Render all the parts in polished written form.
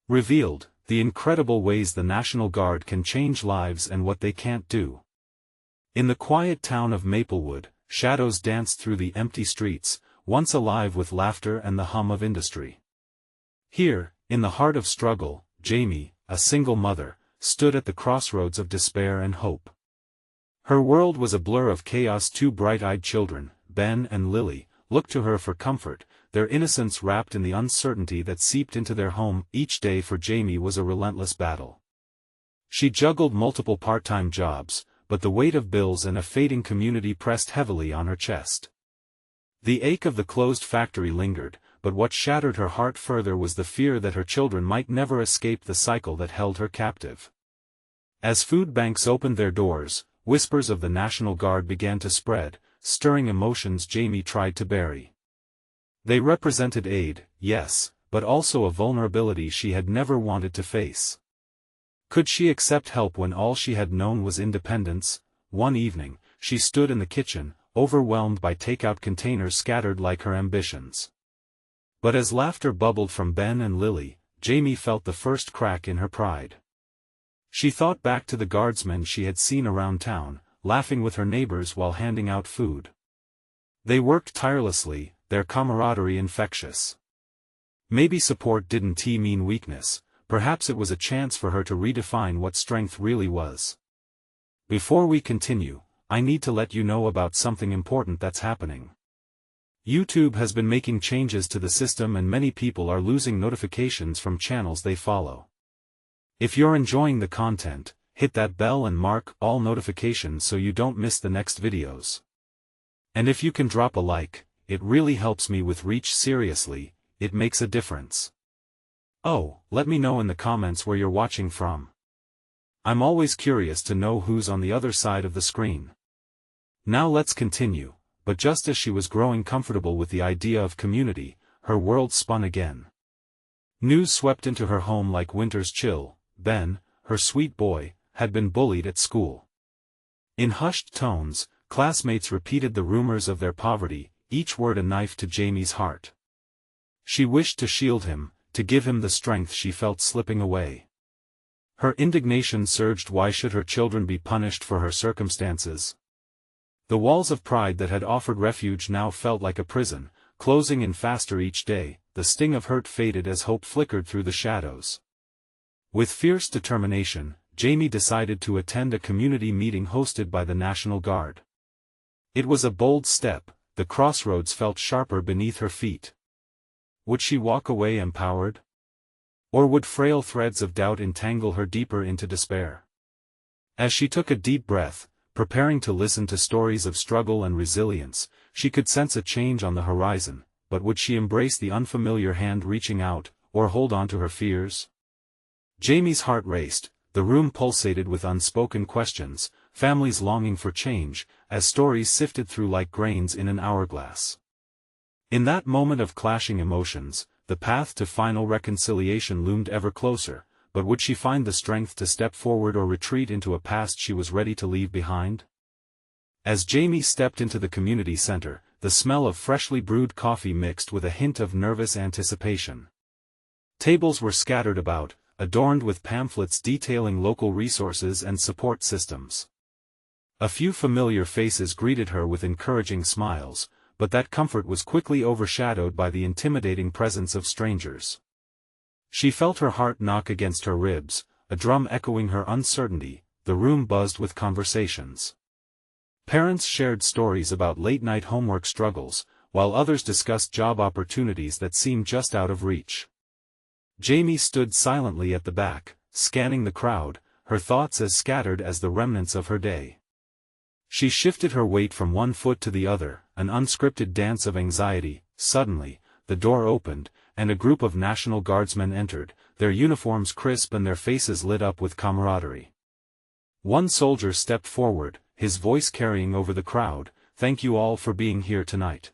Revealed, the incredible ways the National Guard can change lives and what they can't do. In the quiet town of Maplewood, shadows danced through the empty streets, once alive with laughter and the hum of industry. Here, in the heart of struggle, Jamie, a single mother, stood at the crossroads of despair and hope. Her world was a blur of chaos. Two bright-eyed children, Ben and Lily, looked to her for comfort, their innocence wrapped in the uncertainty that seeped into their home. Each day for Jamie was a relentless battle. She juggled multiple part-time jobs, but the weight of bills and a fading community pressed heavily on her chest. The ache of the closed factory lingered, but what shattered her heart further was the fear that her children might never escape the cycle that held her captive. As food banks opened their doors, whispers of the National Guard began to spread, stirring emotions Jamie tried to bury. They represented aid, yes, but also a vulnerability she had never wanted to face. Could she accept help when all she had known was independence? One evening, she stood in the kitchen, overwhelmed by takeout containers scattered like her ambitions. But as laughter bubbled from Ben and Lily, Jamie felt the first crack in her pride. She thought back to the guardsmen she had seen around town, laughing with her neighbors while handing out food. They worked tirelessly, their camaraderie infectious. Maybe support didn't mean weakness, perhaps it was a chance for her to redefine what strength really was. Before we continue, I need to let you know about something important that's happening. YouTube has been making changes to the system and many people are losing notifications from channels they follow. If you're enjoying the content, hit that bell and mark all notifications so you don't miss the next videos. And if you can drop a like, it really helps me with reach. Seriously, it makes a difference. Oh, let me know in the comments where you're watching from. I'm always curious to know who's on the other side of the screen. Now let's continue, but just as she was growing comfortable with the idea of community, her world spun again. News swept into her home like winter's chill. Ben, her sweet boy, had been bullied at school. In hushed tones, classmates repeated the rumors of their poverty, each word a knife to Jamie's heart. She wished to shield him, to give him the strength she felt slipping away. Her indignation surged. Why should her children be punished for her circumstances? The walls of pride that had offered refuge now felt like a prison, closing in faster each day. The sting of hurt faded as hope flickered through the shadows. With fierce determination, Jamie decided to attend a community meeting hosted by the National Guard. It was a bold step, the crossroads felt sharper beneath her feet. Would she walk away empowered? Or would frail threads of doubt entangle her deeper into despair? As she took a deep breath, preparing to listen to stories of struggle and resilience, she could sense a change on the horizon, but would she embrace the unfamiliar hand reaching out, or hold on to her fears? Jamie's heart raced, the room pulsated with unspoken questions, families longing for change, as stories sifted through like grains in an hourglass. In that moment of clashing emotions, the path to final reconciliation loomed ever closer, but would she find the strength to step forward or retreat into a past she was ready to leave behind? As Jamie stepped into the community center, the smell of freshly brewed coffee mixed with a hint of nervous anticipation. Tables were scattered about, adorned with pamphlets detailing local resources and support systems. A few familiar faces greeted her with encouraging smiles, but that comfort was quickly overshadowed by the intimidating presence of strangers. She felt her heart knock against her ribs, a drum echoing her uncertainty. The room buzzed with conversations. Parents shared stories about late-night homework struggles, while others discussed job opportunities that seemed just out of reach. Jamie stood silently at the back, scanning the crowd, her thoughts as scattered as the remnants of her day. She shifted her weight from one foot to the other, an unscripted dance of anxiety. Suddenly, the door opened, and a group of National Guardsmen entered, their uniforms crisp and their faces lit up with camaraderie. One soldier stepped forward, his voice carrying over the crowd, "Thank you all for being here tonight.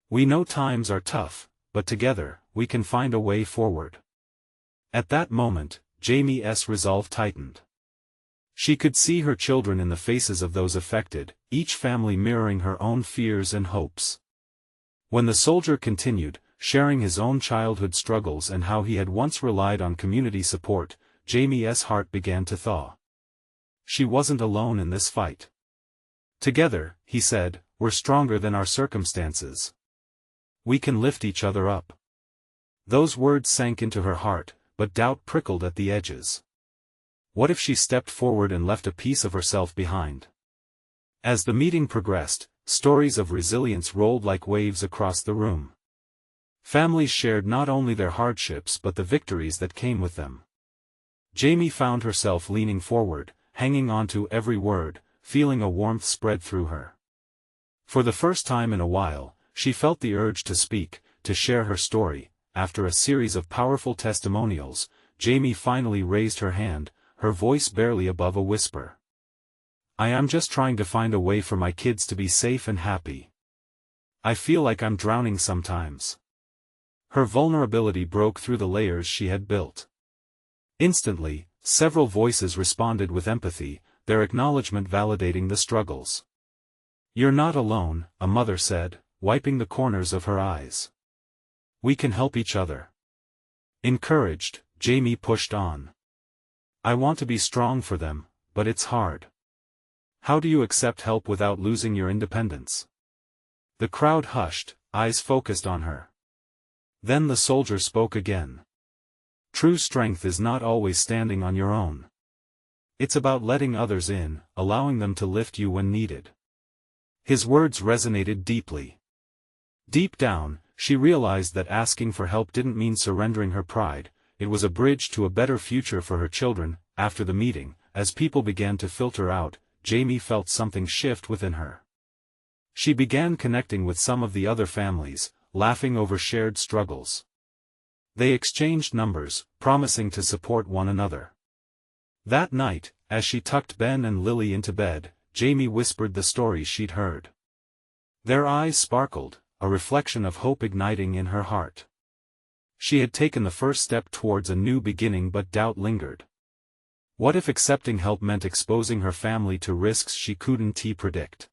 We know times are tough, but together, we can find a way forward." At that moment, Jamie's resolve tightened. She could see her children in the faces of those affected, each family mirroring her own fears and hopes. When the soldier continued, sharing his own childhood struggles and how he had once relied on community support, Jamie's heart began to thaw. She wasn't alone in this fight. Together, he said, we're stronger than our circumstances. We can lift each other up. Those words sank into her heart, but doubt prickled at the edges. What if she stepped forward and left a piece of herself behind? As the meeting progressed, stories of resilience rolled like waves across the room. Families shared not only their hardships but the victories that came with them. Jamie found herself leaning forward, hanging on to every word, feeling a warmth spread through her. For the first time in a while, she felt the urge to speak, to share her story. After a series of powerful testimonials, Jamie finally raised her hand, her voice barely above a whisper. I am just trying to find a way for my kids to be safe and happy. I feel like I'm drowning sometimes. Her vulnerability broke through the layers she had built. Instantly, several voices responded with empathy, their acknowledgement validating the struggles. You're not alone, a mother said, wiping the corners of her eyes. We can help each other. Encouraged, Jamie pushed on. I want to be strong for them, but it's hard. How do you accept help without losing your independence? The crowd hushed, eyes focused on her. Then the soldier spoke again. True strength is not always standing on your own. It's about letting others in, allowing them to lift you when needed. His words resonated deeply. Deep down, she realized that asking for help didn't mean surrendering her pride, it was a bridge to a better future for her children. After the meeting, as people began to filter out, Jamie felt something shift within her. She began connecting with some of the other families, laughing over shared struggles. They exchanged numbers, promising to support one another. That night, as she tucked Ben and Lily into bed, Jamie whispered the stories she'd heard. Their eyes sparkled, a reflection of hope igniting in her heart. She had taken the first step towards a new beginning, but doubt lingered. What if accepting help meant exposing her family to risks she couldn't predict?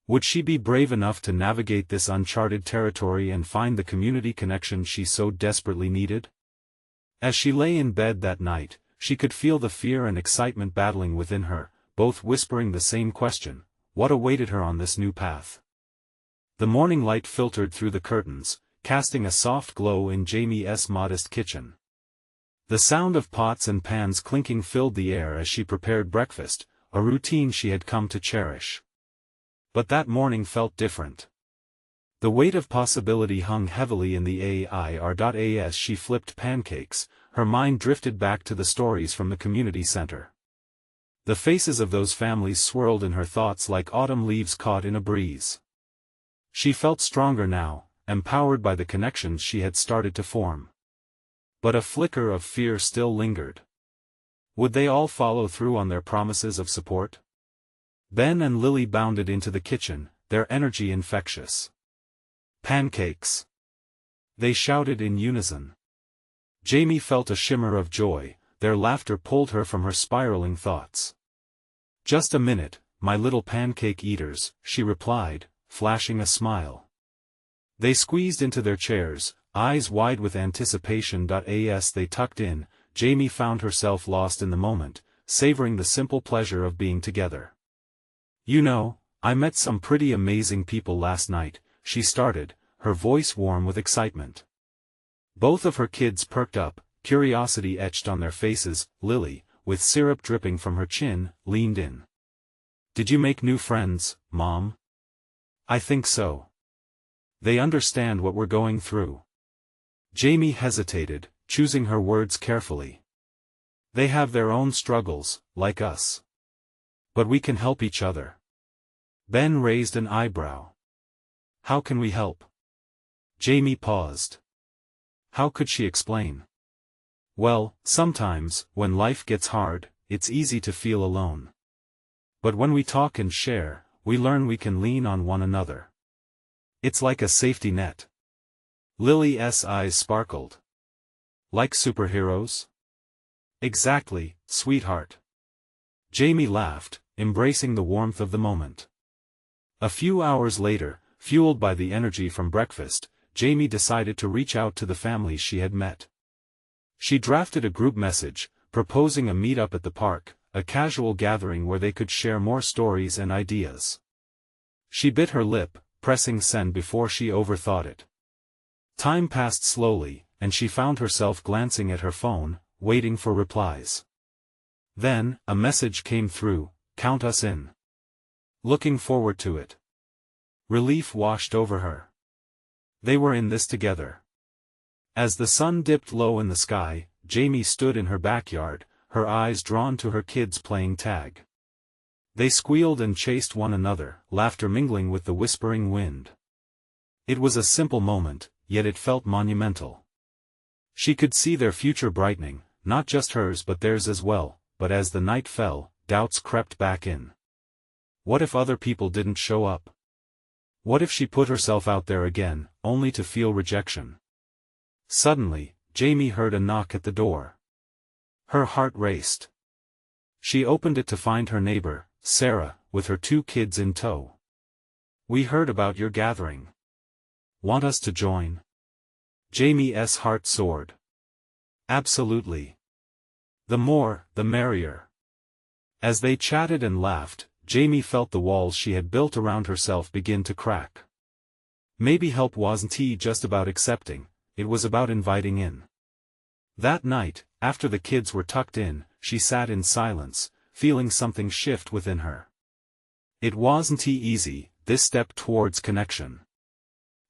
Would she be brave enough to navigate this uncharted territory and find the community connection she so desperately needed? As she lay in bed that night, she could feel the fear and excitement battling within her, both whispering the same question: what awaited her on this new path? The morning light filtered through the curtains, casting a soft glow in Jamie's modest kitchen. The sound of pots and pans clinking filled the air as she prepared breakfast, a routine she had come to cherish. But that morning felt different. The weight of possibility hung heavily in the air. As she flipped pancakes, her mind drifted back to the stories from the community center. The faces of those families swirled in her thoughts like autumn leaves caught in a breeze. She felt stronger now, empowered by the connections she had started to form. But a flicker of fear still lingered. Would they all follow through on their promises of support? Ben and Lily bounded into the kitchen, their energy infectious. Pancakes! They shouted in unison. Jamie felt a shimmer of joy, their laughter pulled her from her spiraling thoughts. Just a minute, my little pancake eaters, she replied, flashing a smile. They squeezed into their chairs, eyes wide with anticipation. As they tucked in, Jamie found herself lost in the moment, savoring the simple pleasure of being together. You know, I met some pretty amazing people last night, she started, her voice warm with excitement. Both of her kids perked up, curiosity etched on their faces. Lily, with syrup dripping from her chin, leaned in. Did you make new friends, Mom? I think so. They understand what we're going through. Jamie hesitated, choosing her words carefully. They have their own struggles, like us. But we can help each other. Ben raised an eyebrow. How can we help? Jamie paused. How could she explain? Well, sometimes, when life gets hard, it's easy to feel alone. But when we talk and share, we learn we can lean on one another. It's like a safety net. Lily's eyes sparkled. Like superheroes? Exactly, sweetheart. Jamie laughed, embracing the warmth of the moment. A few hours later, fueled by the energy from breakfast, Jamie decided to reach out to the families she had met. She drafted a group message, proposing a meet-up at the park, a casual gathering where they could share more stories and ideas. She bit her lip, pressing send before she overthought it. Time passed slowly, and she found herself glancing at her phone, waiting for replies. Then, a message came through, "Count us in. Looking forward to it." Relief washed over her. They were in this together. As the sun dipped low in the sky, Jamie stood in her backyard, her eyes drawn to her kids playing tag. They squealed and chased one another, laughter mingling with the whispering wind. It was a simple moment, yet it felt monumental. She could see their future brightening, not just hers but theirs as well, but as the night fell, doubts crept back in. What if other people didn't show up? What if she put herself out there again, only to feel rejection? Suddenly, Jamie heard a knock at the door. Her heart raced. She opened it to find her neighbor, Sarah, with her 2 kids in tow. "We heard about your gathering. Want us to join?" Jamie's heart soared. Absolutely. The more, the merrier. As they chatted and laughed, Jamie felt the walls she had built around herself begin to crack. Maybe help wasn't just about accepting, it was about inviting in. That night, after the kids were tucked in, she sat in silence, feeling something shift within her. It wasn't easy, this step towards connection.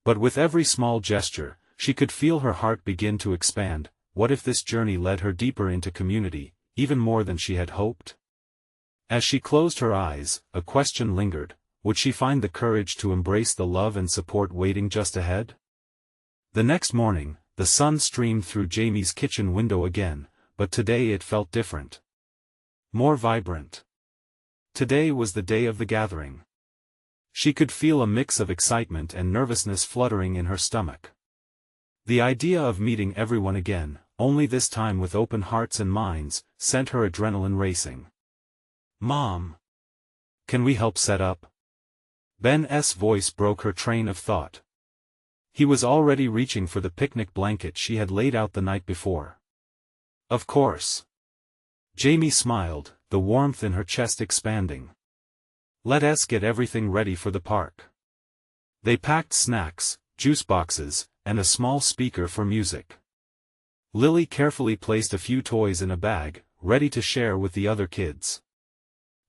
But with every small gesture, she could feel her heart begin to expand. What if this journey led her deeper into community, even more than she had hoped? As she closed her eyes, a question lingered: would she find the courage to embrace the love and support waiting just ahead? The next morning, the sun streamed through Jamie's kitchen window again, but today it felt different. More vibrant. Today was the day of the gathering. She could feel a mix of excitement and nervousness fluttering in her stomach. The idea of meeting everyone again, only this time with open hearts and minds, sent her adrenaline racing. "Mom, can we help set up?" Ben's voice broke her train of thought. He was already reaching for the picnic blanket she had laid out the night before. "Of course." Jamie smiled, the warmth in her chest expanding. "Let us get everything ready for the park." They packed snacks, juice boxes, and a small speaker for music. Lily carefully placed a few toys in a bag, ready to share with the other kids.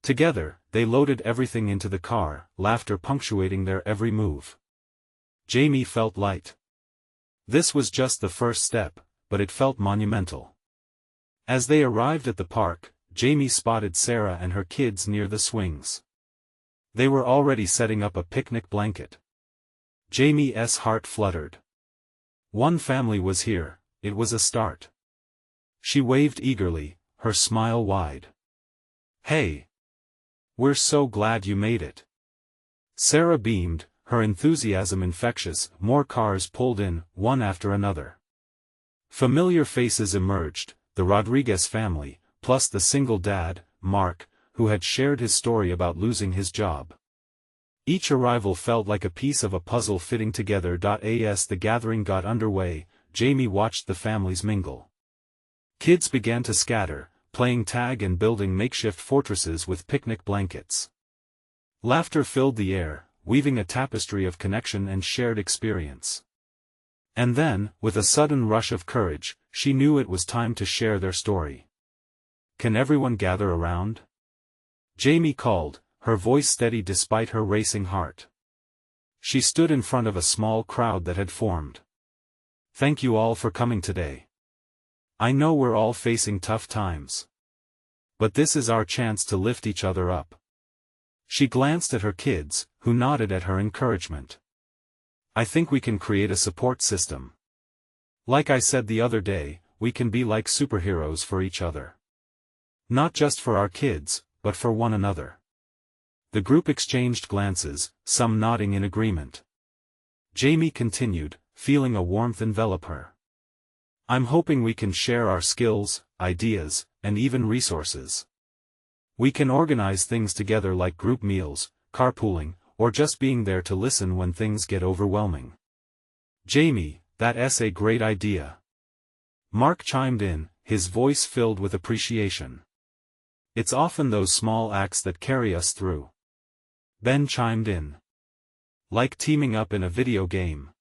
Together, they loaded everything into the car, laughter punctuating their every move. Jamie felt light. This was just the first step, but it felt monumental. As they arrived at the park, Jamie spotted Sarah and her kids near the swings. They were already setting up a picnic blanket. Jamie's heart fluttered. One family was here, it was a start. She waved eagerly, her smile wide. "Hey! We're so glad you made it." Sarah beamed, her enthusiasm infectious. More cars pulled in, one after another. Familiar faces emerged, the Rodriguez family, plus the single dad, Mark, who had shared his story about losing his job. Each arrival felt like a piece of a puzzle fitting together. As the gathering got underway, Jamie watched the families mingle. Kids began to scatter, playing tag and building makeshift fortresses with picnic blankets. Laughter filled the air, weaving a tapestry of connection and shared experience. And then, with a sudden rush of courage, she knew it was time to share their story. "Can everyone gather around?" Jamie called, her voice steady despite her racing heart. She stood in front of a small crowd that had formed. "Thank you all for coming today. I know we're all facing tough times. But this is our chance to lift each other up." She glanced at her kids, who nodded at her encouragement. "I think we can create a support system. Like I said the other day, we can be like superheroes for each other. Not just for our kids, but for one another." The group exchanged glances, some nodding in agreement. Jamie continued, feeling a warmth envelop her. "I'm hoping we can share our skills, ideas, and even resources. We can organize things together like group meals, carpooling, or just being there to listen when things get overwhelming." Jamie, that's a great idea. Mark chimed in, his voice filled with appreciation. It's often those small acts that carry us through. Ben chimed in. Like teaming up in a video game.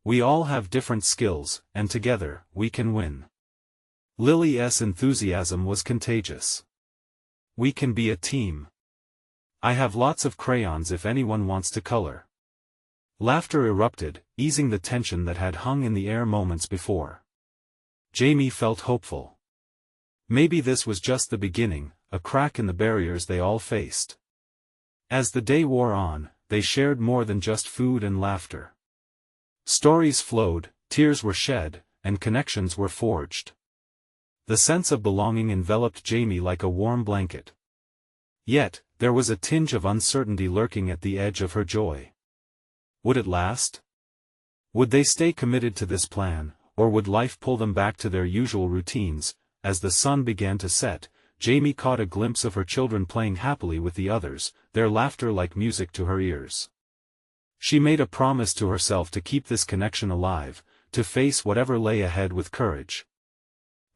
We all have different skills, and together, we can win. Lily's enthusiasm was contagious. We can be a team. I have lots of crayons if anyone wants to color. Laughter erupted, easing the tension that had hung in the air moments before. Jamie felt hopeful. Maybe this was just the beginning, a crack in the barriers they all faced. As the day wore on, they shared more than just food and laughter. Stories flowed, tears were shed, and connections were forged. The sense of belonging enveloped Jamie like a warm blanket. Yet, there was a tinge of uncertainty lurking at the edge of her joy. Would it last? Would they stay committed to this plan, or would life pull them back to their usual routines? As the sun began to set, Jamie caught a glimpse of her children playing happily with the others, their laughter like music to her ears. She made a promise to herself to keep this connection alive, to face whatever lay ahead with courage.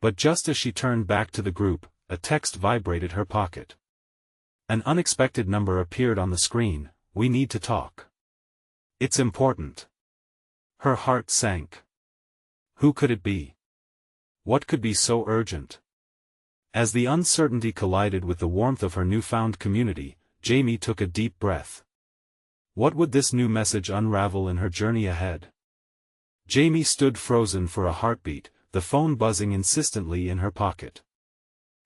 But just as she turned back to the group, a text vibrated her pocket. An unexpected number appeared on the screen. We need to talk. It's important. Her heart sank. Who could it be? What could be so urgent? As the uncertainty collided with the warmth of her newfound community, Jamie took a deep breath. What would this new message unravel in her journey ahead? Jamie stood frozen for a heartbeat, the phone buzzing insistently in her pocket.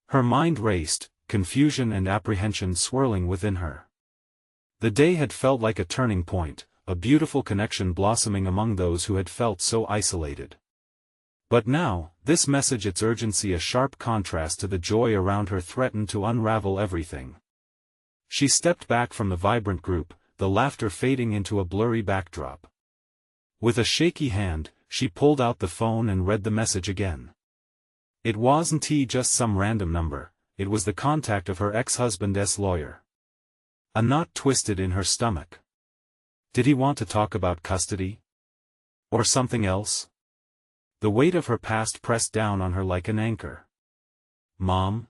Her mind raced, confusion and apprehension swirling within her. The day had felt like a turning point, a beautiful connection blossoming among those who had felt so isolated. But now, this message, its urgency a sharp contrast to the joy around her, threatened to unravel everything. She stepped back from the vibrant group, the laughter fading into a blurry backdrop. With a shaky hand, she pulled out the phone and read the message again. It wasn't just some random number, it was the contact of her ex-husband's lawyer. A knot twisted in her stomach. Did he want to talk about custody? Or something else? The weight of her past pressed down on her like an anchor. Mom?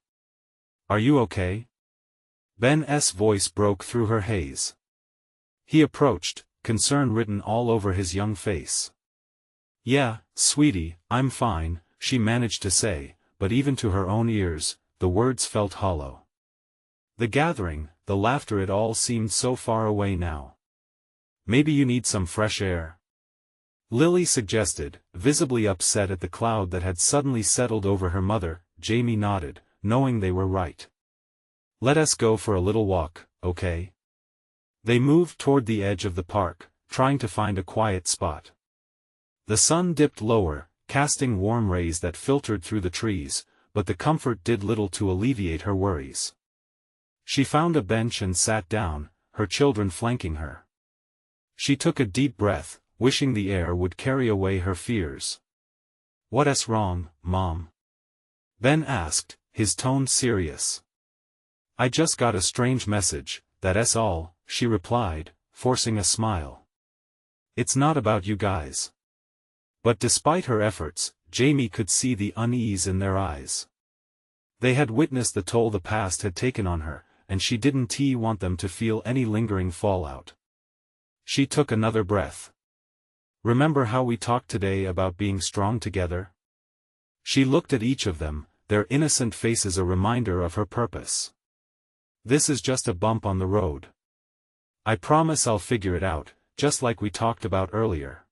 Are you okay? Ben's voice broke through her haze. He approached, concern written all over his young face. Yeah, sweetie, I'm fine, she managed to say, but even to her own ears, the words felt hollow. The gathering, the laughter, it all seemed so far away now. Maybe you need some fresh air? Lily suggested, visibly upset at the cloud that had suddenly settled over her mother. Jamie nodded, knowing they were right. Let us go for a little walk, okay? They moved toward the edge of the park, trying to find a quiet spot. The sun dipped lower, casting warm rays that filtered through the trees, but the comfort did little to alleviate her worries. She found a bench and sat down, her children flanking her. She took a deep breath, wishing the air would carry away her fears. What's wrong, Mom? Ben asked, his tone serious. I just got a strange message, that's all, she replied, forcing a smile. It's not about you guys. But despite her efforts, Jamie could see the unease in their eyes. They had witnessed the toll the past had taken on her, and she didn't want them to feel any lingering fallout. She took another breath. Remember how we talked today about being strong together? She looked at each of them, their innocent faces a reminder of her purpose. This is just a bump on the road. I promise I'll figure it out, just like we talked about earlier.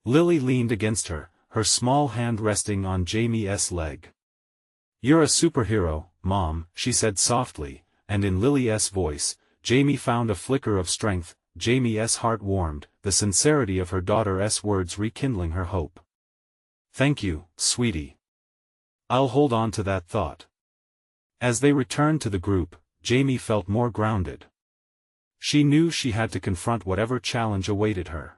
Lily leaned against her, her small hand resting on Jamie's leg. You're a superhero, Mom, she said softly, and in Lily's voice, Jamie found a flicker of strength. Jamie's heart warmed, the sincerity of her daughter's words rekindling her hope. Thank you, sweetie. I'll hold on to that thought. As they returned to the group, Jamie felt more grounded. She knew she had to confront whatever challenge awaited her.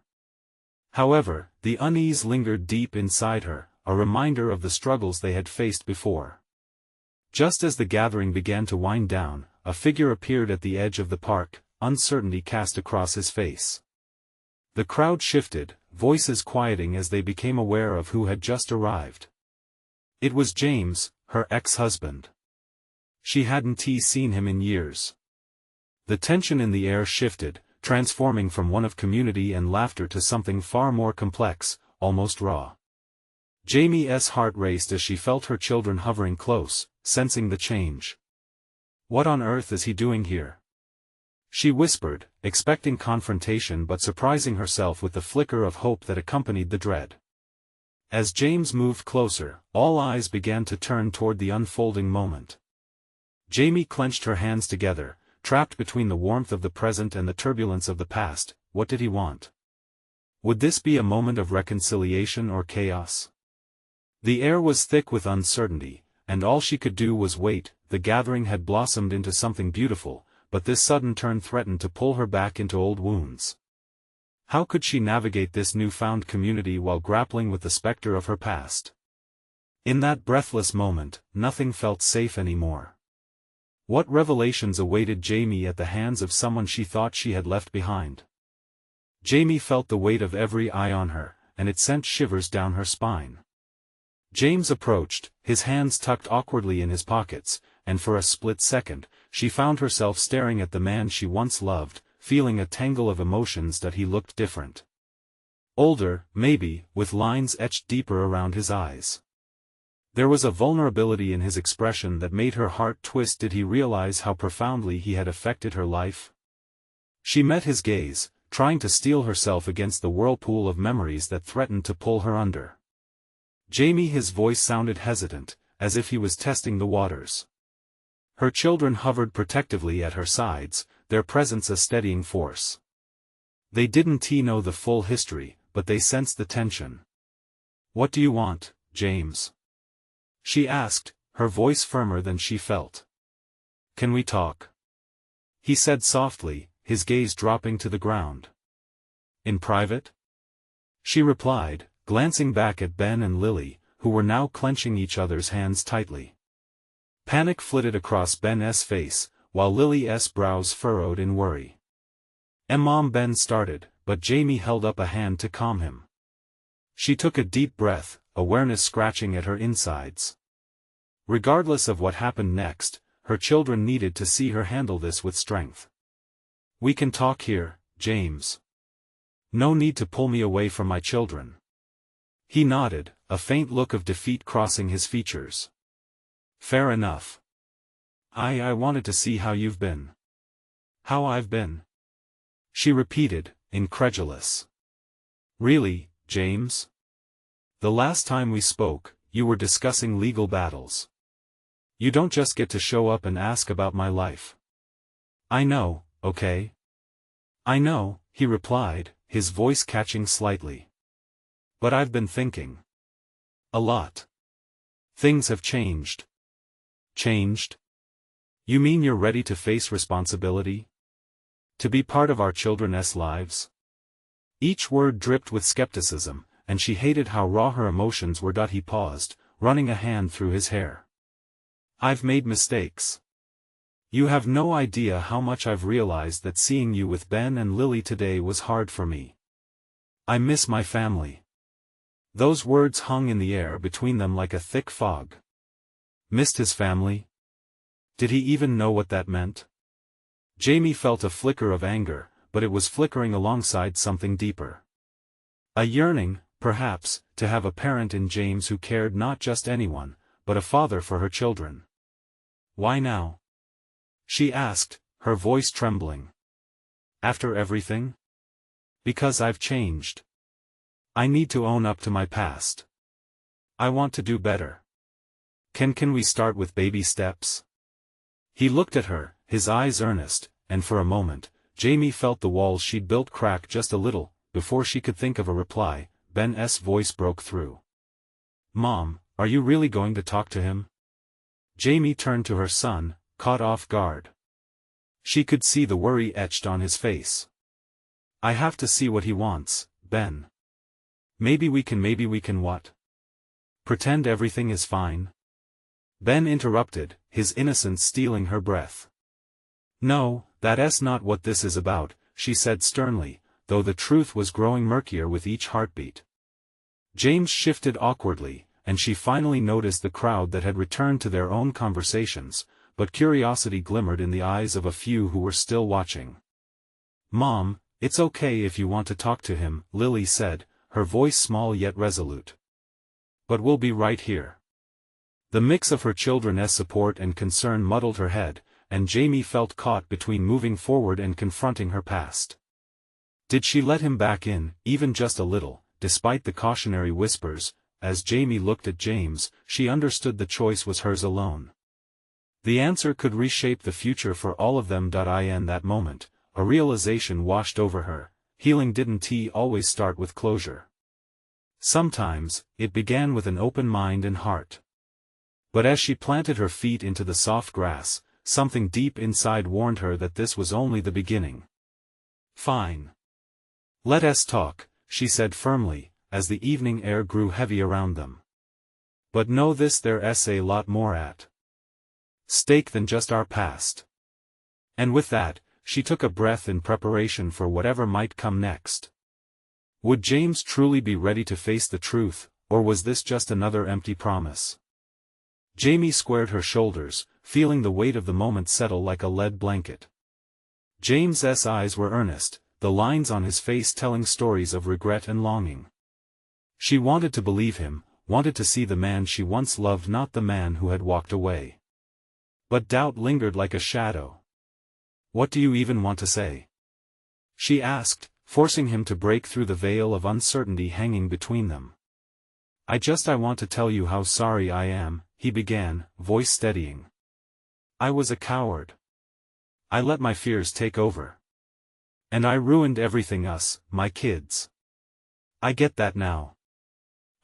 However, the unease lingered deep inside her, a reminder of the struggles they had faced before. Just as the gathering began to wind down, a figure appeared at the edge of the park, uncertainty cast across his face. The crowd shifted, voices quieting as they became aware of who had just arrived. It was James, her ex-husband. She hadn't seen him in years. The tension in the air shifted, transforming from one of community and laughter to something far more complex, almost raw. Jamie's heart raced as she felt her children hovering close, sensing the change. "What on earth is he doing here?" she whispered, expecting confrontation but surprising herself with the flicker of hope that accompanied the dread. As James moved closer, all eyes began to turn toward the unfolding moment. Jamie clenched her hands together, trapped between the warmth of the present and the turbulence of the past. What did he want? Would this be a moment of reconciliation or chaos? The air was thick with uncertainty, and all she could do was wait. The gathering had blossomed into something beautiful, but this sudden turn threatened to pull her back into old wounds. How could she navigate this newfound community while grappling with the specter of her past? In that breathless moment, nothing felt safe anymore. What revelations awaited Jamie at the hands of someone she thought she had left behind? Jamie felt the weight of every eye on her, and it sent shivers down her spine. James approached, his hands tucked awkwardly in his pockets, and for a split second, she found herself staring at the man she once loved, feeling a tangle of emotions that he looked different. Older, maybe, with lines etched deeper around his eyes. There was a vulnerability in his expression that made her heart twist. Did he realize how profoundly he had affected her life? She met his gaze, trying to steel herself against the whirlpool of memories that threatened to pull her under. "Jamie," his voice sounded hesitant, as if he was testing the waters. Her children hovered protectively at her sides, their presence a steadying force. They didn't know the full history, but they sensed the tension. "What do you want, James?" she asked, her voice firmer than she felt. "Can we talk?" he said softly, his gaze dropping to the ground. "In private?" she replied, glancing back at Ben and Lily, who were now clenching each other's hands tightly. Panic flitted across Ben's face, while Lily's brows furrowed in worry. "Mom," Ben started, but Jamie held up a hand to calm him. She took a deep breath, awareness scratching at her insides. Regardless of what happened next, her children needed to see her handle this with strength. "We can talk here, James. No need to pull me away from my children." He nodded, a faint look of defeat crossing his features. "Fair enough. I wanted to see how you've been." "How I've been?" she repeated, incredulous. "Really, James? The last time we spoke, you were discussing legal battles. You don't just get to show up and ask about my life." "I know, okay? I know," he replied, his voice catching slightly. "But I've been thinking. A lot. Things have changed." "Changed? You mean you're ready to face responsibility? To be part of our children's lives?" Each word dripped with skepticism, and she hated how raw her emotions were. He paused, running a hand through his hair. "I've made mistakes. You have no idea how much I've realized that seeing you with Ben and Lily today was hard for me. I miss my family." Those words hung in the air between them like a thick fog. Missed his family? Did he even know what that meant? Jamie felt a flicker of anger, but it was flickering alongside something deeper. A yearning, perhaps, to have a parent in James who cared not just anyone, but a father for her children. "Why now?" she asked, her voice trembling. "After everything?" "Because I've changed. I need to own up to my past. I want to do better. Can we start with baby steps?" He looked at her, his eyes earnest, and for a moment, Jamie felt the walls she'd built crack just a little. Before she could think of a reply, Ben's voice broke through. "Mom, are you really going to talk to him?" Jamie turned to her son, caught off guard. She could see the worry etched on his face. "I have to see what he wants, Ben. Maybe we can what? Pretend everything is fine?" Ben interrupted, his innocence stealing her breath. "No, that's not what this is about," she said sternly, though the truth was growing murkier with each heartbeat. James shifted awkwardly, and she finally noticed the crowd that had returned to their own conversations, but curiosity glimmered in the eyes of a few who were still watching. "Mom, it's okay if you want to talk to him," Lily said, her voice small yet resolute. "But we'll be right here." The mix of her children's support and concern muddled her head, and Jamie felt caught between moving forward and confronting her past. Did she let him back in, even just a little, despite the cautionary whispers? As Jamie looked at James, she understood the choice was hers alone. The answer could reshape the future for all of them. In that moment, a realization washed over her: healing didn't always start with closure. Sometimes, it began with an open mind and heart. But as she planted her feet into the soft grass, something deep inside warned her that this was only the beginning. "Fine. Let us talk," she said firmly, as the evening air grew heavy around them. "But know this, there's a lot more at stake than just our past." And with that, she took a breath in preparation for whatever might come next. Would James truly be ready to face the truth, or was this just another empty promise? Jamie squared her shoulders, feeling the weight of the moment settle like a lead blanket. James's eyes were earnest, the lines on his face telling stories of regret and longing. She wanted to believe him, wanted to see the man she once loved, not the man who had walked away. But doubt lingered like a shadow. "What do you even want to say?" she asked, forcing him to break through the veil of uncertainty hanging between them. I want to tell you how sorry I am," he began, voice steadying. "I was a coward. I let my fears take over. And I ruined everything, us, my kids. I get that now."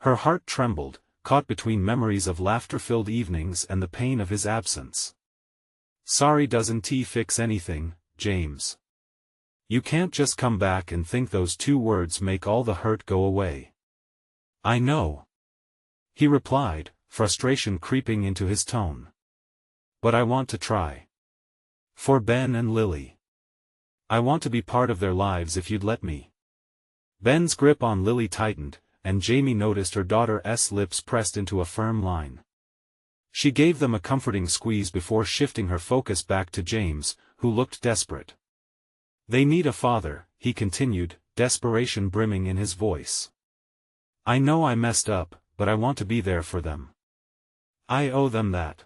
Her heart trembled, caught between memories of laughter-filled evenings and the pain of his absence. "Sorry doesn't fix anything, James. You can't just come back and think those two words make all the hurt go away." "I know," he replied, frustration creeping into his tone. "But I want to try. For Ben and Lily. I want to be part of their lives if you'd let me." Ben's grip on Lily tightened, and Jamie noticed her daughter's lips pressed into a firm line. She gave them a comforting squeeze before shifting her focus back to James, who looked desperate. "They need a father," he continued, desperation brimming in his voice. "I know I messed up, but I want to be there for them. I owe them that."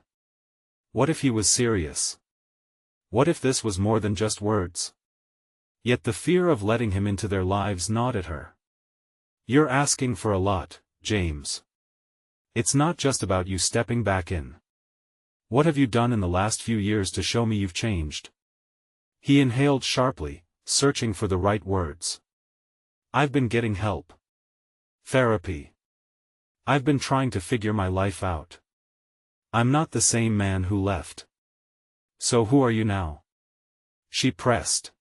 What if he was serious? What if this was more than just words? Yet the fear of letting him into their lives gnawed at her. "You're asking for a lot, James. It's not just about you stepping back in. What have you done in the last few years to show me you've changed?" He inhaled sharply, searching for the right words. "I've been getting help. Therapy. I've been trying to figure my life out. I'm not the same man who left." "So who are you now?" she pressed.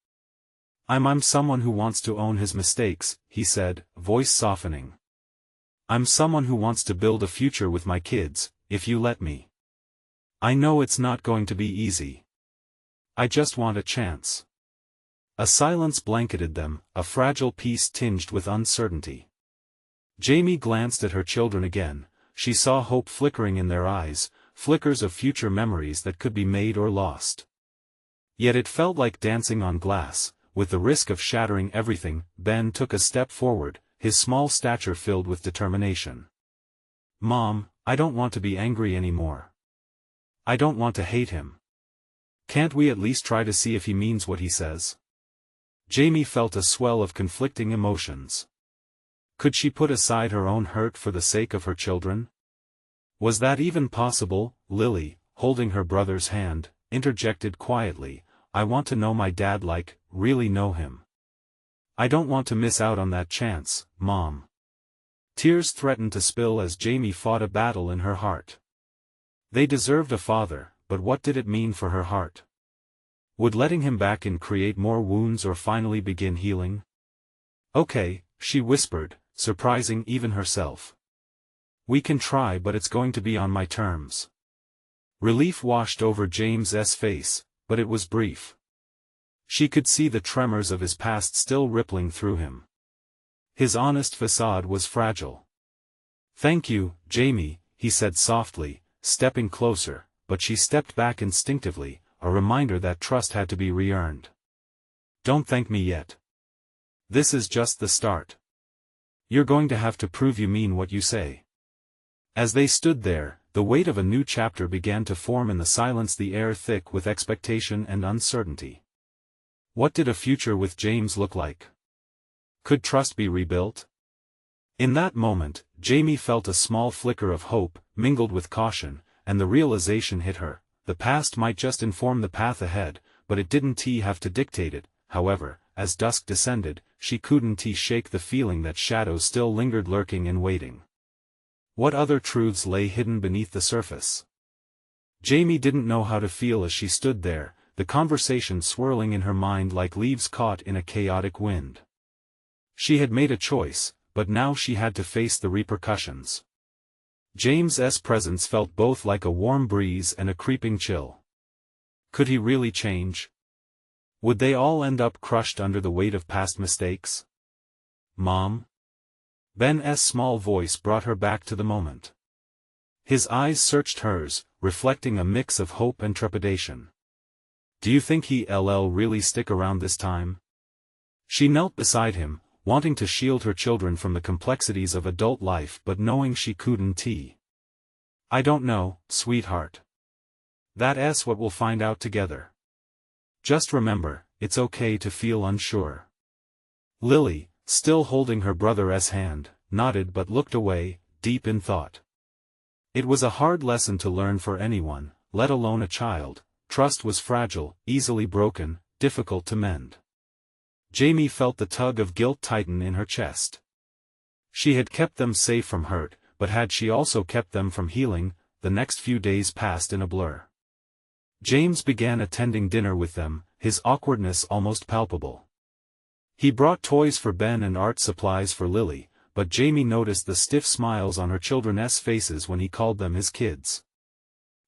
I'm someone who wants to own his mistakes," he said, voice softening. "I'm someone who wants to build a future with my kids, if you let me. I know it's not going to be easy. I just want a chance." A silence blanketed them, a fragile peace tinged with uncertainty. Jamie glanced at her children again. She saw hope flickering in their eyes, flickers of future memories that could be made or lost. Yet it felt like dancing on glass, with the risk of shattering everything. Ben took a step forward, his small stature filled with determination. "Mom, I don't want to be angry anymore. I don't want to hate him. Can't we at least try to see if he means what he says?" Jamie felt a swell of conflicting emotions. Could she put aside her own hurt for the sake of her children? Was that even possible? Lily, holding her brother's hand, interjected quietly, "I want to know my dad, like, really know him. I don't want to miss out on that chance, Mom." Tears threatened to spill as Jamie fought a battle in her heart. They deserved a father, but what did it mean for her heart? Would letting him back in create more wounds or finally begin healing? "Okay," she whispered, surprising even herself. "We can try, but it's going to be on my terms." Relief washed over James's face, but it was brief. She could see the tremors of his past still rippling through him. His honest facade was fragile. "Thank you, Jamie," he said softly, stepping closer, but she stepped back instinctively, a reminder that trust had to be re-earned. "Don't thank me yet. This is just the start. You're going to have to prove you mean what you say." As they stood there, the weight of a new chapter began to form in the silence, the air thick with expectation and uncertainty. What did a future with James look like? Could trust be rebuilt? In that moment, Jamie felt a small flicker of hope, mingled with caution, and the realization hit her: the past might just inform the path ahead, but it didn't have to dictate it. However, as dusk descended, she couldn't shake the feeling that shadows still lingered, lurking and waiting. What other truths lay hidden beneath the surface? Jamie didn't know how to feel as she stood there, the conversation swirling in her mind like leaves caught in a chaotic wind. She had made a choice, but now she had to face the repercussions. James's presence felt both like a warm breeze and a creeping chill. Could he really change? Would they all end up crushed under the weight of past mistakes? "Mom?" Ben's small voice brought her back to the moment. His eyes searched hers, reflecting a mix of hope and trepidation. "Do you think he'll really stick around this time?" She knelt beside him, wanting to shield her children from the complexities of adult life but knowing she couldn't. "I don't know, sweetheart. That's what we'll find out together. Just remember, it's okay to feel unsure." Lily, still holding her brother's hand, nodded but looked away, deep in thought. It was a hard lesson to learn for anyone, let alone a child. Trust was fragile, easily broken, difficult to mend. Jamie felt the tug of guilt tighten in her chest. She had kept them safe from hurt, but had she also kept them from healing? The next few days passed in a blur. James began attending dinner with them, his awkwardness almost palpable. He brought toys for Ben and art supplies for Lily, but Jamie noticed the stiff smiles on her children's faces when he called them his kids.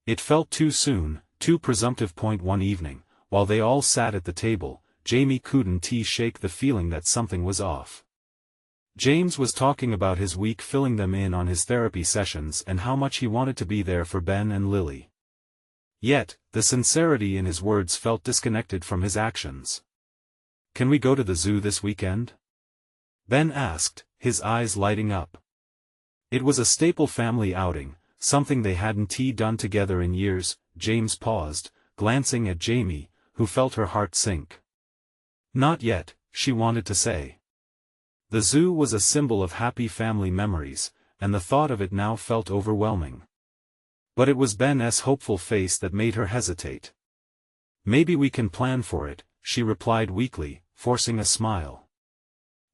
It felt too soon, too presumptive. One evening, while they all sat at the table, Jamie couldn't shake the feeling that something was off. James was talking about his week, filling them in on his therapy sessions and how much he wanted to be there for Ben and Lily. Yet, the sincerity in his words felt disconnected from his actions. "Can we go to the zoo this weekend?" Ben asked, his eyes lighting up. It was a staple family outing, something they hadn't done together in years. James paused, glancing at Jamie, who felt her heart sink. "Not yet," she wanted to say. The zoo was a symbol of happy family memories, and the thought of it now felt overwhelming. But it was Ben's hopeful face that made her hesitate. "Maybe we can plan for it," she replied weakly, forcing a smile.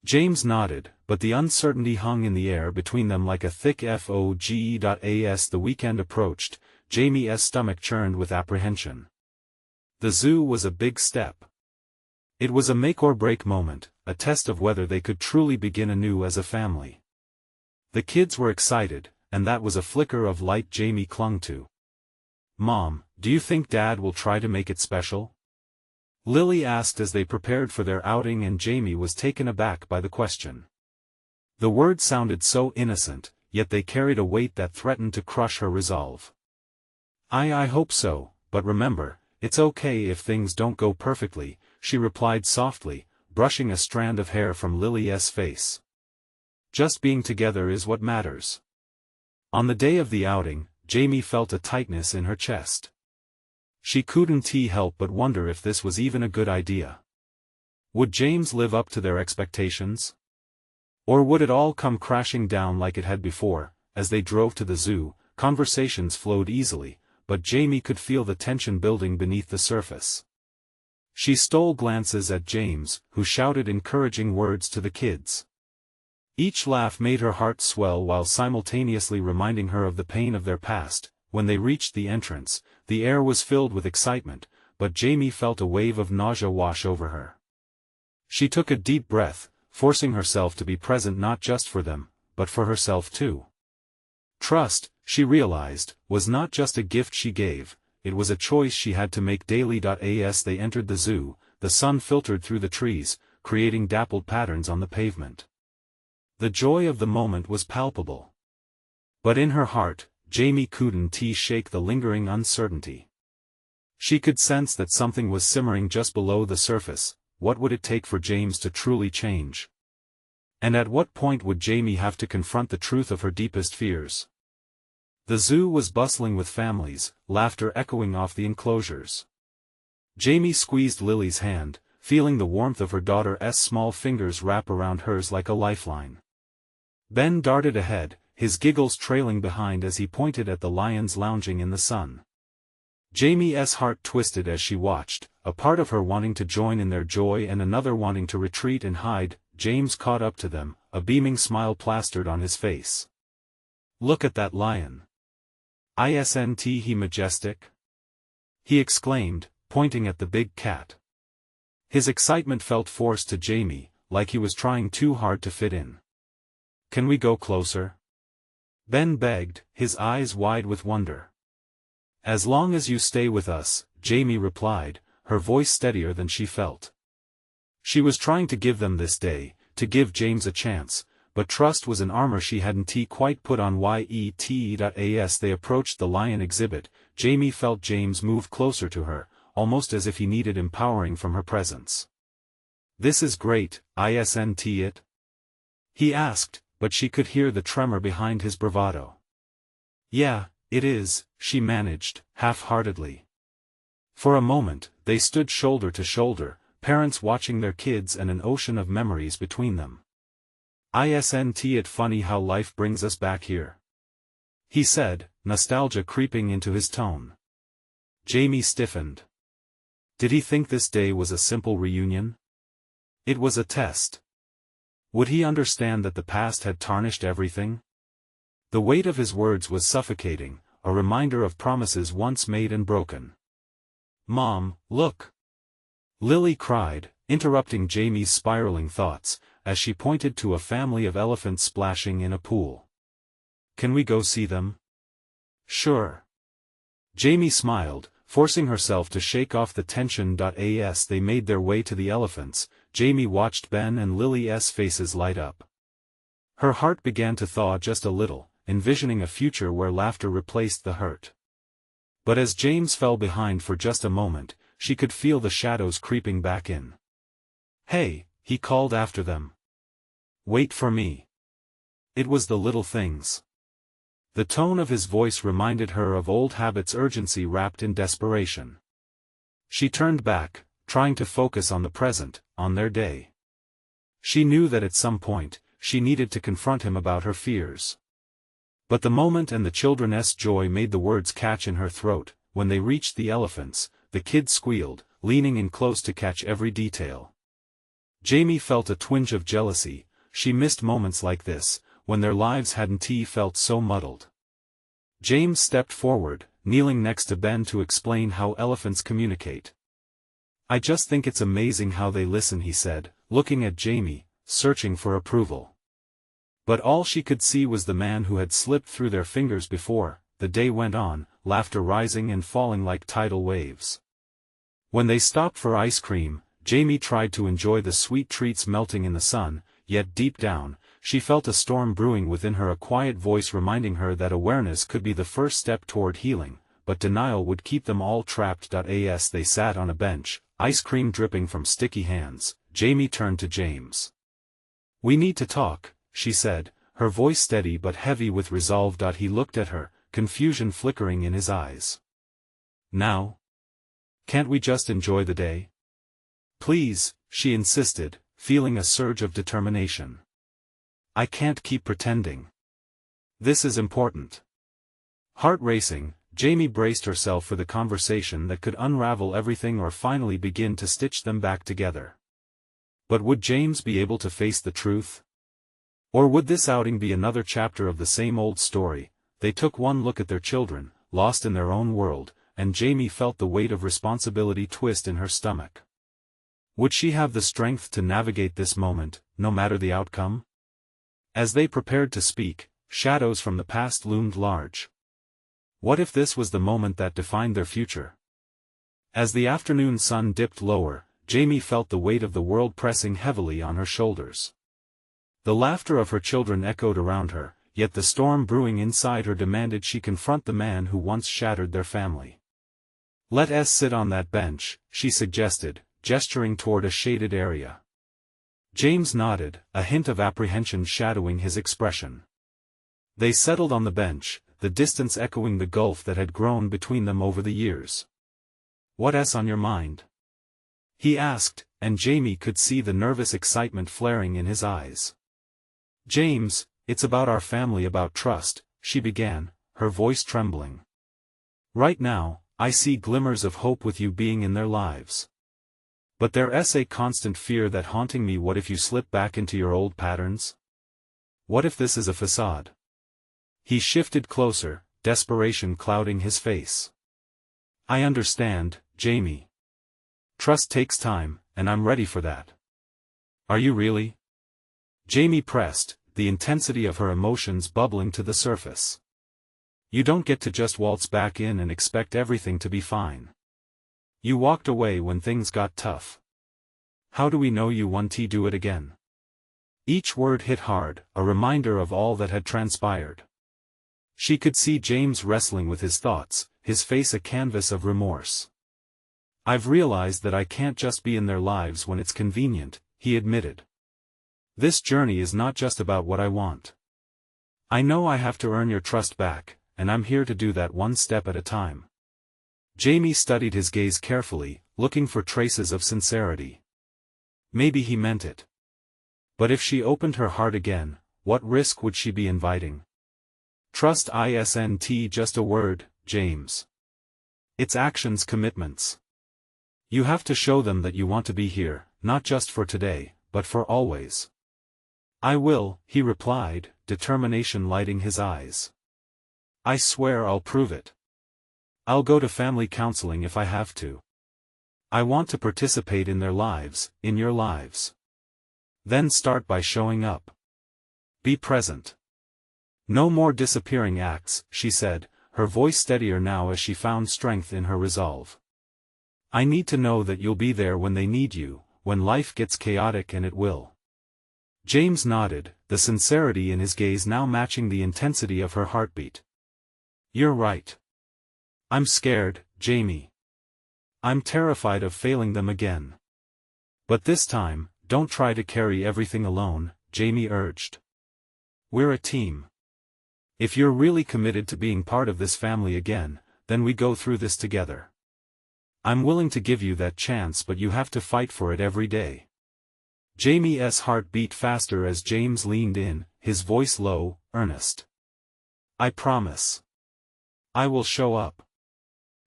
James nodded, but the uncertainty hung in the air between them like a thick fog. As the weekend approached, Jamie's stomach churned with apprehension. The zoo was a big step. It was a make-or-break moment, a test of whether they could truly begin anew as a family. The kids were excited, and that was a flicker of light Jamie clung to. "Mom, do you think Dad will try to make it special?" Lily asked as they prepared for their outing, and Jamie was taken aback by the question. The words sounded so innocent, yet they carried a weight that threatened to crush her resolve. I hope so, but remember, it's okay if things don't go perfectly," she replied softly, brushing a strand of hair from Lily's face. "Just being together is what matters." On the day of the outing, Jamie felt a tightness in her chest. She couldn't help but wonder if this was even a good idea. Would James live up to their expectations? Or would it all come crashing down like it had before? As they drove to the zoo, conversations flowed easily, but Jamie could feel the tension building beneath the surface. She stole glances at James, who shouted encouraging words to the kids. Each laugh made her heart swell while simultaneously reminding her of the pain of their past. When they reached the entrance, the air was filled with excitement, but Jamie felt a wave of nausea wash over her. She took a deep breath, forcing herself to be present not just for them, but for herself too. Trust, she realized, was not just a gift she gave, it was a choice she had to make daily. As they entered the zoo, the sun filtered through the trees, creating dappled patterns on the pavement. The joy of the moment was palpable. But in her heart, Jamie couldn't shake the lingering uncertainty. She could sense that something was simmering just below the surface. What would it take for James to truly change? And at what point would Jamie have to confront the truth of her deepest fears? The zoo was bustling with families, laughter echoing off the enclosures. Jamie squeezed Lily's hand, feeling the warmth of her daughter's small fingers wrap around hers like a lifeline. Ben darted ahead, his giggles trailing behind as he pointed at the lions lounging in the sun. Jamie's heart twisted as she watched, a part of her wanting to join in their joy and another wanting to retreat and hide. James caught up to them, a beaming smile plastered on his face. "Look at that lion. Isn't he majestic?" he exclaimed, pointing at the big cat. His excitement felt forced to Jamie, like he was trying too hard to fit in. "Can we go closer?" Ben begged, his eyes wide with wonder. "As long as you stay with us," Jamie replied, her voice steadier than she felt. She was trying to give them this day, to give James a chance, but trust was an armor she hadn't quite put on yet. As they approached the lion exhibit, Jamie felt James move closer to her, almost as if he needed empowering from her presence. "This is great, isn't it?" he asked, but she could hear the tremor behind his bravado. "Yeah, it is," she managed, half-heartedly. For a moment, they stood shoulder to shoulder, parents watching their kids and an ocean of memories between them. "Isn't it funny how life brings us back here?" he said, nostalgia creeping into his tone. Jamie stiffened. Did he think this day was a simple reunion? It was a test. Would he understand that the past had tarnished everything? The weight of his words was suffocating, a reminder of promises once made and broken. "Mom, look!" Lily cried, interrupting Jamie's spiraling thoughts, as she pointed to a family of elephants splashing in a pool. "Can we go see them?" "Sure." Jamie smiled, forcing herself to shake off the tension. As they made their way to the elephants, Jamie watched Ben and Lily's faces light up. Her heart began to thaw just a little, envisioning a future where laughter replaced the hurt. But as James fell behind for just a moment, she could feel the shadows creeping back in. "Hey," he called after them. "Wait for me." It was the little things. The tone of his voice reminded her of old habits, urgency wrapped in desperation. She turned back, trying to focus on the present, on their day. She knew that at some point, she needed to confront him about her fears. But the moment and the children's joy made the words catch in her throat. When they reached the elephants, the kids squealed, leaning in close to catch every detail. Jamie felt a twinge of jealousy. She missed moments like this, when their lives hadn't felt so muddled. James stepped forward, kneeling next to Ben to explain how elephants communicate. "I just think it's amazing how they listen," he said, looking at Jamie, searching for approval. But all she could see was the man who had slipped through their fingers before. The day went on, laughter rising and falling like tidal waves. When they stopped for ice cream, Jamie tried to enjoy the sweet treats melting in the sun, yet deep down, she felt a storm brewing within her, a quiet voice reminding her that awareness could be the first step toward healing, but denial would keep them all trapped. As they sat on a bench, ice cream dripping from sticky hands, Jamie turned to James. "We need to talk," she said, her voice steady but heavy with resolve. He looked at her, confusion flickering in his eyes. "Now? Can't we just enjoy the day?" "Please," she insisted, feeling a surge of determination. "I can't keep pretending. This is important." Heart racing, Jamie braced herself for the conversation that could unravel everything or finally begin to stitch them back together. But would James be able to face the truth? Or would this outing be another chapter of the same old story? They took one look at their children, lost in their own world, and Jamie felt the weight of responsibility twist in her stomach. Would she have the strength to navigate this moment, no matter the outcome? As they prepared to speak, shadows from the past loomed large. What if this was the moment that defined their future? As the afternoon sun dipped lower, Jamie felt the weight of the world pressing heavily on her shoulders. The laughter of her children echoed around her, yet the storm brewing inside her demanded she confront the man who once shattered their family. "Let us sit on that bench," she suggested, gesturing toward a shaded area. James nodded, a hint of apprehension shadowing his expression. They settled on the bench, the distance echoing the gulf that had grown between them over the years. "What's on your mind?" he asked, and Jamie could see the nervous excitement flaring in his eyes. "James, it's about our family, about trust," she began, her voice trembling. "Right now, I see glimmers of hope with you being in their lives. But there's a constant fear that haunting me. What if you slip back into your old patterns? What if this is a facade?" He shifted closer, desperation clouding his face. "I understand, Jamie. Trust takes time, and I'm ready for that." "Are you really?" Jamie pressed, the intensity of her emotions bubbling to the surface. "You don't get to just waltz back in and expect everything to be fine. You walked away when things got tough. How do we know you won't do it again?" Each word hit hard, a reminder of all that had transpired. She could see James wrestling with his thoughts, his face a canvas of remorse. "I've realized that I can't just be in their lives when it's convenient," he admitted. "This journey is not just about what I want. I know I have to earn your trust back, and I'm here to do that one step at a time." Jamie studied his gaze carefully, looking for traces of sincerity. Maybe he meant it. But if she opened her heart again, what risk would she be inviting? "Trust isn't just a word, James. It's actions, commitments. You have to show them that you want to be here, not just for today, but for always." "I will," he replied, determination lighting his eyes. "I swear I'll prove it. I'll go to family counseling if I have to. I want to participate in their lives, in your lives. Then start by showing up. Be present. No more disappearing acts," she said, her voice steadier now as she found strength in her resolve. "I need to know that you'll be there when they need you, when life gets chaotic, and it will." James nodded, the sincerity in his gaze now matching the intensity of her heartbeat. "You're right. I'm scared, Jamie. I'm terrified of failing them again. But this time, don't try to carry everything alone," Jamie urged. "We're a team. If you're really committed to being part of this family again, then we go through this together. I'm willing to give you that chance, but you have to fight for it every day." Jamie's heart beat faster as James leaned in, his voice low, earnest. "I promise. I will show up.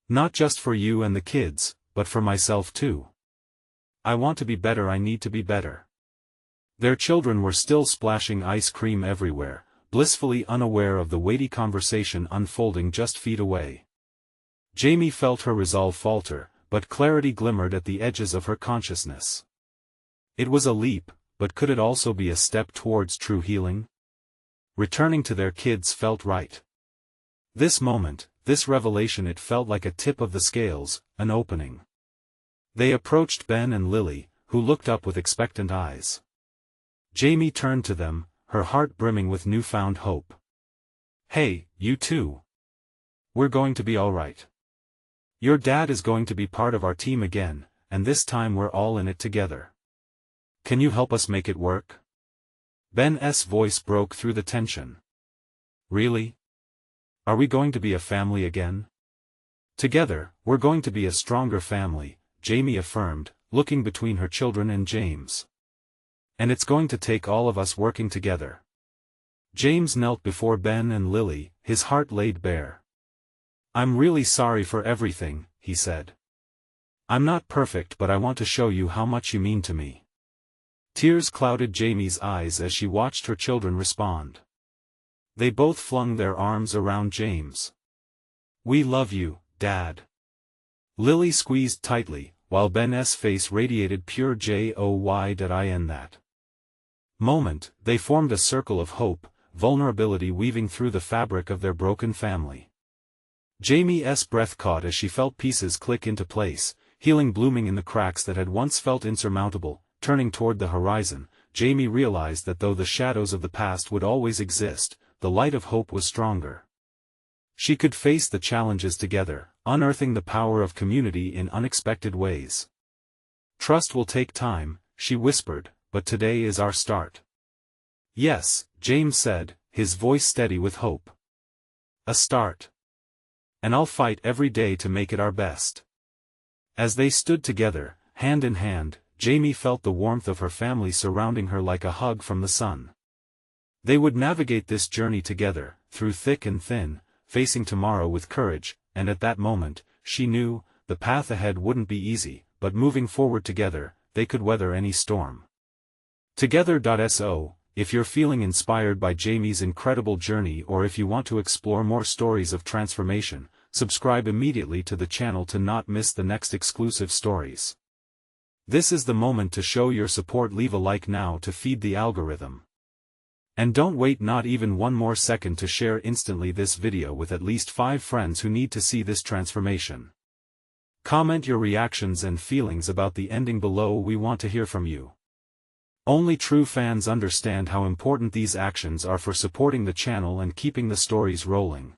Not just for you and the kids, but for myself too. I want to be better. I need to be better." Their children were still splashing ice cream everywhere, blissfully unaware of the weighty conversation unfolding just feet away. Jamie felt her resolve falter, but clarity glimmered at the edges of her consciousness. It was a leap, but could it also be a step towards true healing? Returning to their kids felt right. This moment, this revelation, it felt like a tip of the scales, an opening. They approached Ben and Lily, who looked up with expectant eyes. Jamie turned to them, her heart brimming with newfound hope. "Hey, you two. We're going to be all right. Your dad is going to be part of our team again, and this time we're all in it together. Can you help us make it work?" Ben's voice broke through the tension. "Really? Are we going to be a family again?" "Together, we're going to be a stronger family," Jamie affirmed, looking between her children and James. "And it's going to take all of us working together." James knelt before Ben and Lily, his heart laid bare. "I'm really sorry for everything," he said. "I'm not perfect, but I want to show you how much you mean to me." Tears clouded Jamie's eyes as she watched her children respond. They both flung their arms around James. "We love you, Dad." Lily squeezed tightly, while Ben's face radiated pure joy in that moment. They formed a circle of hope, vulnerability weaving through the fabric of their broken family. Jamie's breath caught as she felt pieces click into place, healing blooming in the cracks that had once felt insurmountable. Turning toward the horizon, Jamie realized that though the shadows of the past would always exist, the light of hope was stronger. She could face the challenges together, unearthing the power of community in unexpected ways. "Trust will take time," she whispered, "but today is our start." "Yes," James said, his voice steady with hope. "A start. And I'll fight every day to make it our best." As they stood together, hand in hand, Jamie felt the warmth of her family surrounding her like a hug from the sun. They would navigate this journey together, through thick and thin, facing tomorrow with courage, and at that moment, she knew, the path ahead wouldn't be easy, but moving forward together, they could weather any storm. Together.so, if you're feeling inspired by Jamie's incredible journey or if you want to explore more stories of transformation, subscribe immediately to the channel to not miss the next exclusive stories. This is the moment to show your support. Leave a like now to feed the algorithm. And don't wait not even one more second to share instantly this video with at least 5 friends who need to see this transformation. Comment your reactions and feelings about the ending below. We want to hear from you. Only true fans understand how important these actions are for supporting the channel and keeping the stories rolling.